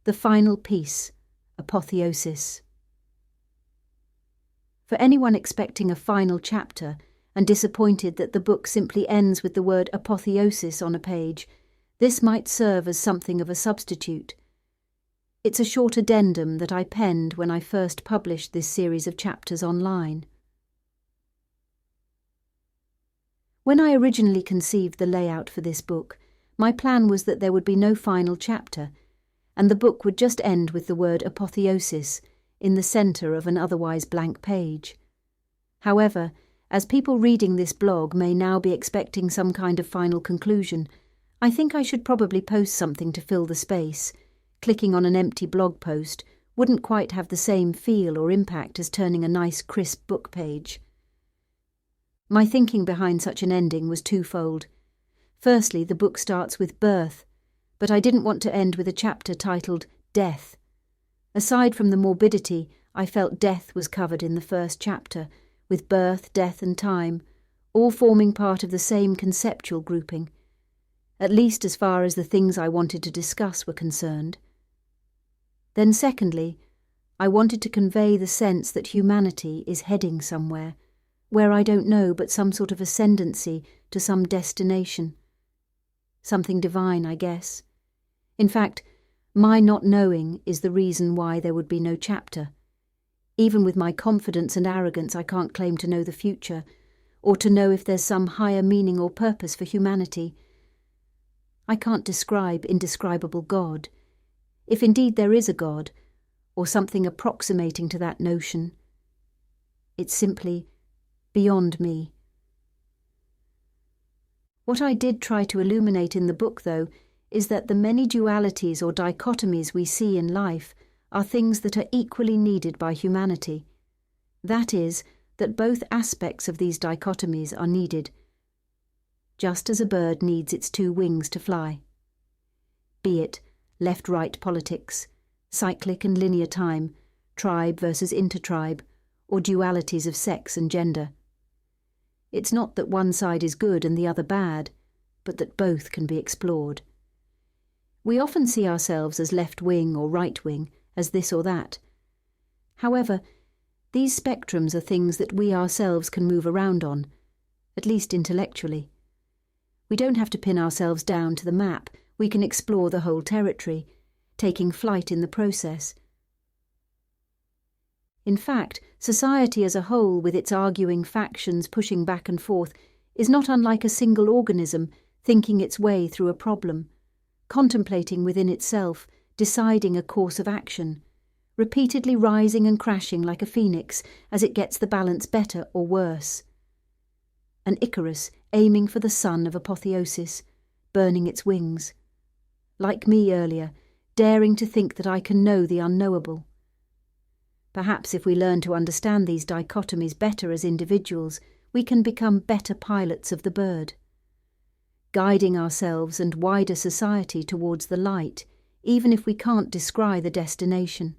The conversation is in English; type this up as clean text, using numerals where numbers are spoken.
The final piece, Apotheosis. For anyone expecting a final chapter and disappointed that the book simply ends with the word apotheosis on a page, this might serve as something of a substitute. It's a short addendum that I penned when I first published this series of chapters online. When I originally conceived the layout for this book, my plan was that there would be no final chapter, and the book would just end with the word apotheosis in the centre of an otherwise blank page. However, as people reading this blog may now be expecting some kind of final conclusion, I think I should probably post something to fill the space. Clicking on an empty blog post wouldn't quite have the same feel or impact as turning a nice crisp book page. My thinking behind such an ending was twofold. Firstly, the book starts with birth, but I didn't want to end with a chapter titled Death. Aside from the morbidity, I felt death was covered in the first chapter, with birth, death and time, all forming part of the same conceptual grouping, at least as far as the things I wanted to discuss were concerned. Then secondly, I wanted to convey the sense that humanity is heading somewhere, where I don't know, but some sort of ascendancy to some destination. Something divine, I guess. In fact, my not knowing is the reason why there would be no chapter. Even with my confidence and arrogance, I can't claim to know the future, or to know if there's some higher meaning or purpose for humanity. I can't describe indescribable God, if indeed there is a God, or something approximating to that notion. It's simply beyond me. What I did try to illuminate in the book, though, is that the many dualities or dichotomies we see in life are things that are equally needed by humanity. That is, that both aspects of these dichotomies are needed, just as a bird needs its two wings to fly. Be it left-right politics, cyclic and linear time, tribe versus intertribe, or dualities of sex and gender. It's not that one side is good and the other bad, but that both can be explored. We often see ourselves as left wing or right wing, as this or that. However, these spectrums are things that we ourselves can move around on, at least intellectually. We don't have to pin ourselves down to the map, we can explore the whole territory, taking flight in the process. In fact, society as a whole, with its arguing factions pushing back and forth, is not unlike a single organism thinking its way through a problem, contemplating within itself, deciding a course of action, repeatedly rising and crashing like a phoenix as it gets the balance better or worse. An Icarus aiming for the sun of apotheosis, burning its wings. Like me earlier, daring to think that I can know the unknowable. Perhaps if we learn to understand these dichotomies better as individuals, we can become better pilots of the bird, guiding ourselves and wider society towards the light, even if we can't descry the destination.